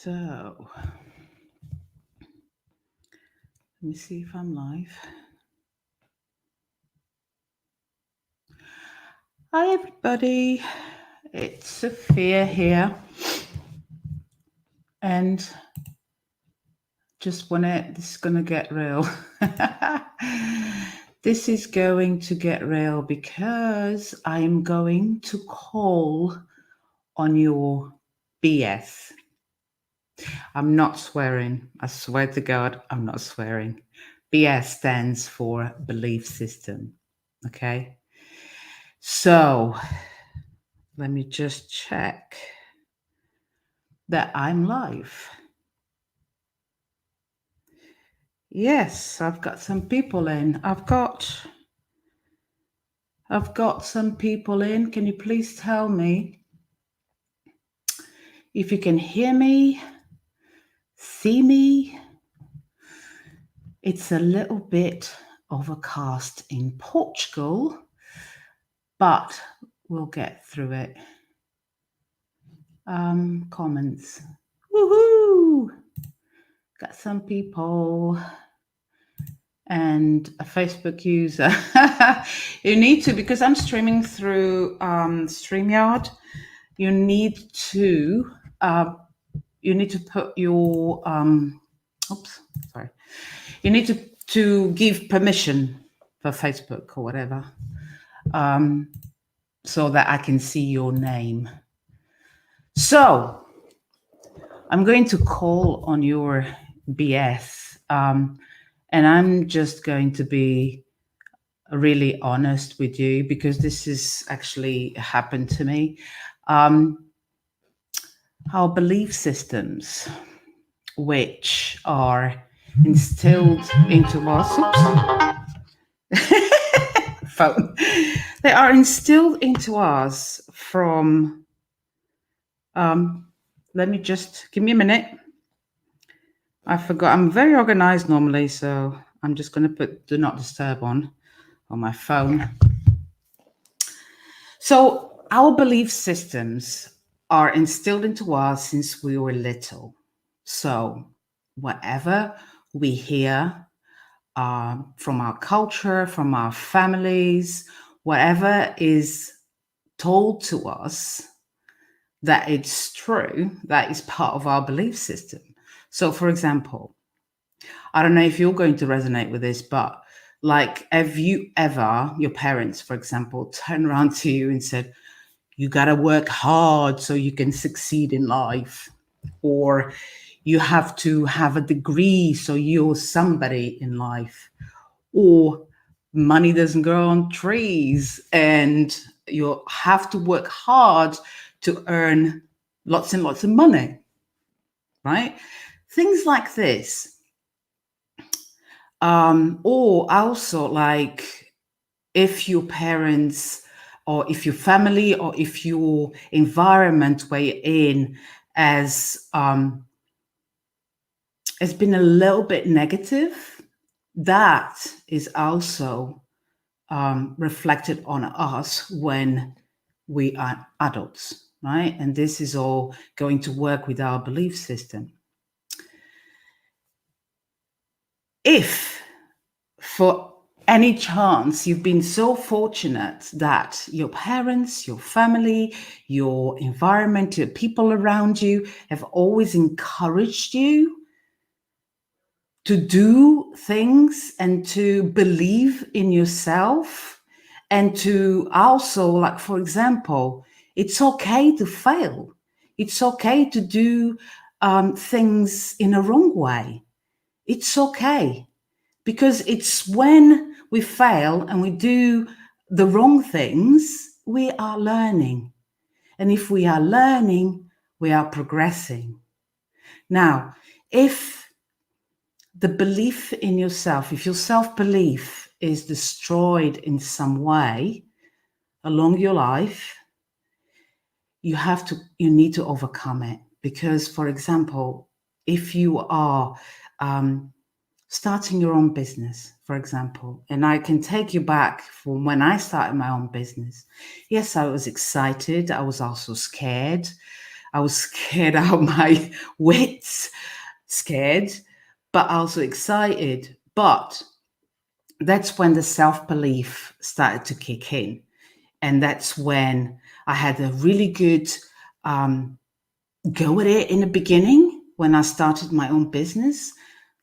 So, let me see if I'm live. Hi, everybody. It's Sophia here. And just this is going to get real. This is going to get real because I'm going to call on your BS. I'm not swearing. I swear to God, I'm not swearing. BS stands for belief system. Okay. So let me just check that I'm live. Yes, I've got some people in. I've got some people in. Can you please tell me if you can hear me, see me? It's a little bit overcast in Portugal, but we'll get through it. Comments. Woohoo! Got some people and a Facebook user. You need to, because I'm streaming through StreamYard, you need to put your you need to give permission for Facebook or whatever, so that I can see your name. So I'm going to call on your BS, and I'm just going to be really honest with you because this has actually happened to me. Our belief systems, which are instilled into us, phone. They are instilled into us from. Let me just give me a minute. I forgot. I'm very organized normally, so I'm just going to put do not disturb on my phone. So our belief systems are instilled into us since we were little. So whatever we hear from our culture, from our families, whatever is told to us that it's true, that is part of our belief system. So, for example, I don't know if you're going to resonate with this, but like, have you ever, your parents, for example, turned around to you and said, you got to work hard so you can succeed in life, or you have to have a degree so you're somebody in life, or money doesn't grow on trees and you have to work hard to earn lots and lots of money, right? Things like this. Or also, like, if your parents or if your family or if your environment where you're in has been a little bit negative, that is also reflected on us when we are adults, right? And this is all going to work with our belief system. If for any chance you've been so fortunate that your parents, your family, your environment, the people around you have always encouraged you to do things and to believe in yourself, and to also, like, for example, it's okay to fail. It's okay to do things in a wrong way. It's okay, because it's when we fail and we do the wrong things, we are learning. And if we are learning, we are progressing. Now, if the belief in yourself, if your self-belief is destroyed in some way along your life, you need to overcome it. Because, for example, if you are starting your own business, for example, and I can take you back from when I started my own business. Yes, I was excited. I was also scared. I was scared out of my wits, scared, but also excited. But that's when the self-belief started to kick in. And that's when I had a really good go at it in the beginning when I started my own business.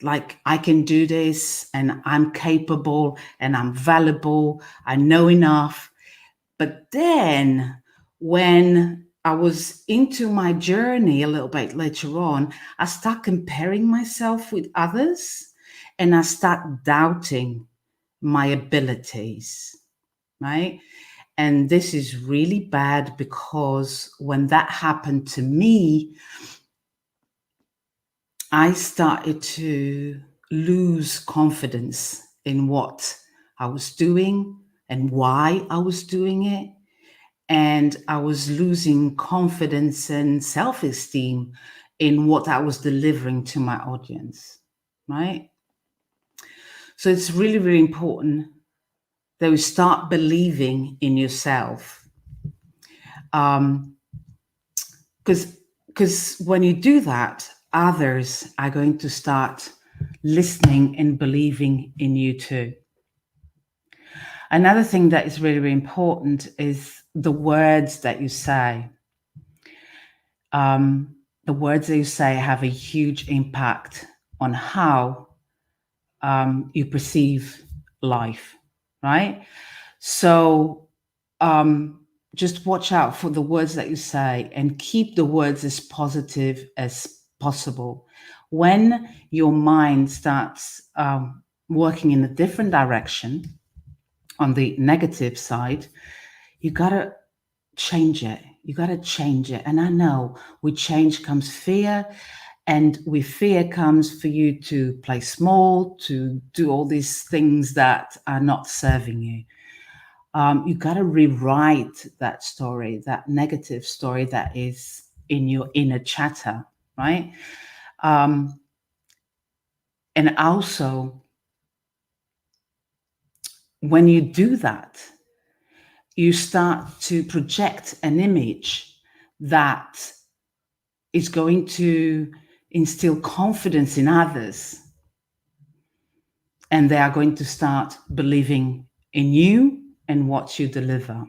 Like, I can do this and I'm capable and I'm valuable. I know enough. But then when I was into my journey a little bit later on, I start comparing myself with others and I start doubting my abilities, right? And this is really bad because when that happened to me, I started to lose confidence in what I was doing and why I was doing it. And I was losing confidence and self esteem in what I was delivering to my audience, right? So it's really, really important that we start believing in yourself. Because when you do that, others are going to start listening and believing in you too. Another thing that is really, really important is the words that you say. The words that you say have a huge impact on how you perceive life, right? So just watch out for the words that you say and keep the words as positive as possible. When your mind starts working in a different direction on the negative side, you got to change it. You got to change it. And I know with change comes fear. And with fear comes for you to play small, to do all these things that are not serving you. You got to rewrite that story, that negative story that is in your inner chatter, right? And also, when you do that, you start to project an image that is going to instill confidence in others. And they are going to start believing in you and what you deliver.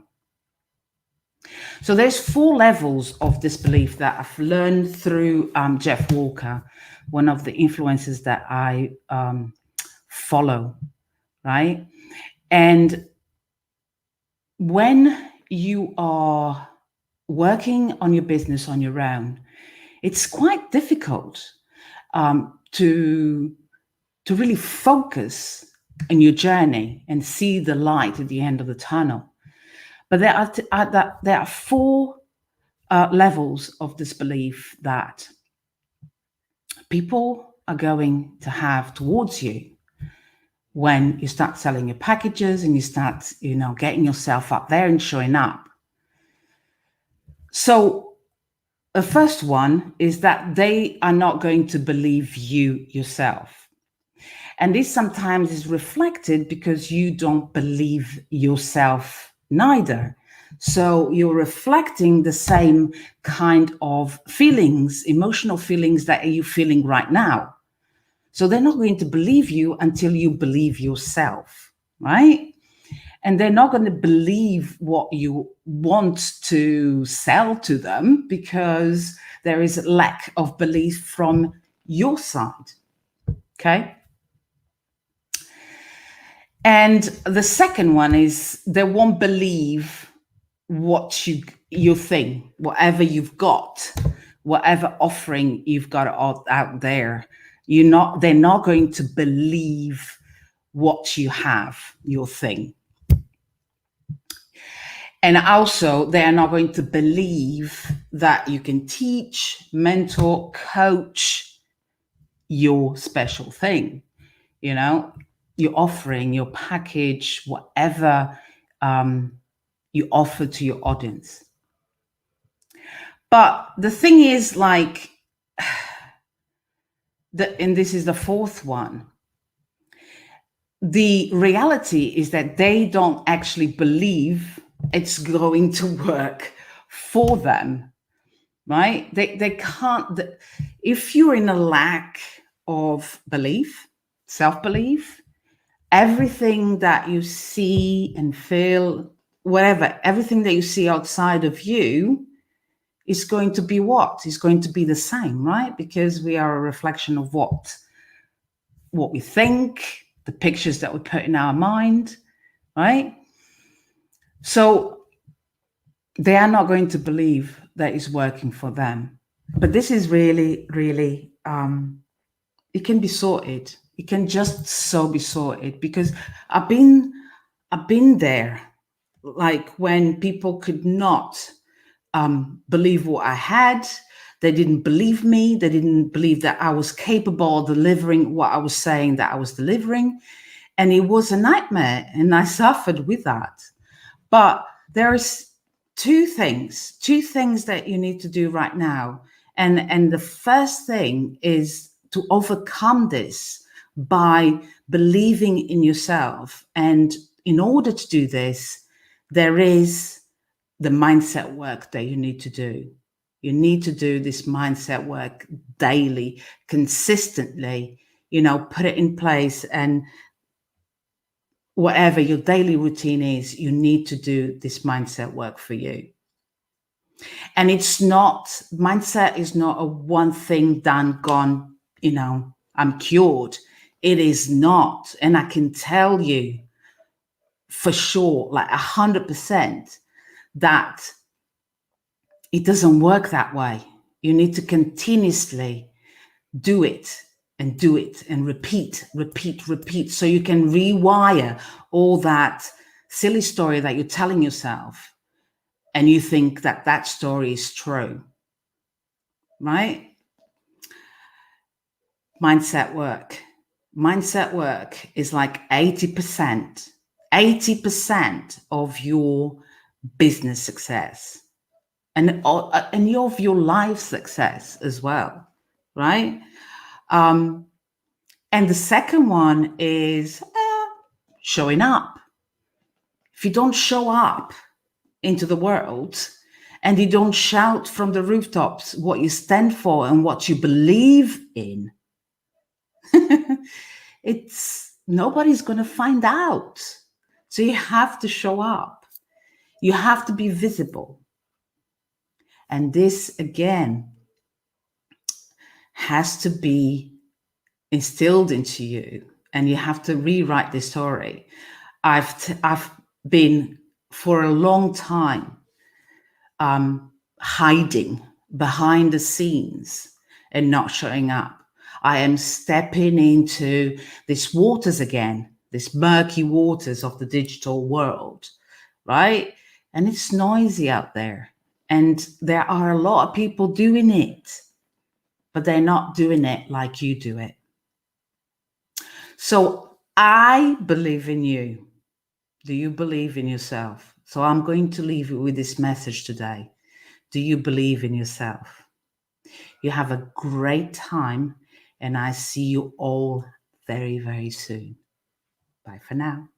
So there's 4 levels of disbelief that I've learned through Jeff Walker, one of the influencers that I follow, right? And when you are working on your business on your own, it's quite difficult to really focus on your journey and see the light at the end of the tunnel. But there are 4 levels of disbelief that people are going to have towards you when you start selling your packages and you start, getting yourself up there and showing up. So the first one is that they are not going to believe you yourself. And this sometimes is reflected because you don't believe yourself neither. So you're reflecting the same kind of feelings, emotional feelings that you're feeling right now. So they're not going to believe you until you believe yourself, right? And they're not going to believe what you want to sell to them because there is a lack of belief from your side, okay? And the second one is they won't believe what you think, whatever you've got, whatever offering you've got out there. They're not going to believe what you have, your thing. And also, they are not going to believe that you can teach, mentor, coach your special thing, your offering, your package, whatever you offer to your audience. But the thing is, and this is the 4th one, the reality is that they don't actually believe it's going to work for them. right? They can't, if you're in a lack of belief, self-belief, everything that you see and feel, whatever, everything that you see outside of you is going to be what? Is going to be the same, right? Because we are a reflection of what we think, the pictures that we put in our mind, right? So they are not going to believe that it's working for them. But this is really, really, it can be sorted. It can just so be sorted, because I've been there, like when people could not believe what I had. They didn't believe me. They didn't believe that I was capable of delivering what I was saying that I was delivering. And it was a nightmare, and I suffered with that. But there's two things that you need to do right now. And the first thing is to overcome this by believing in yourself. And in order to do this, there is the mindset work that you need to do. You need to do this mindset work daily, consistently, put it in place. And whatever your daily routine is, you need to do this mindset work for you. And mindset is not a one thing done, gone, I'm cured. It is not. And I can tell you for sure, like 100%, that it doesn't work that way. You need to continuously do it and do it and repeat, so you can rewire all that silly story that you're telling yourself, and you think that that story is true, right? Mindset work is like 80% of your business success, and of your life success as well, right? And the second one is showing up. If you don't show up into the world, and you don't shout from the rooftops what you stand for and what you believe in, nobody's going to find out. So you have to show up. You have to be visible. And this, again, has to be instilled into you, and you have to rewrite the story. I've been for a long time hiding behind the scenes and not showing up. I am stepping into these waters again, these murky waters of the digital world, right? And it's noisy out there. And there are a lot of people doing it, but they're not doing it like you do it. So I believe in you. Do you believe in yourself? So I'm going to leave you with this message today. Do you believe in yourself? You have a great time, and I see you all very, very soon. Bye for now.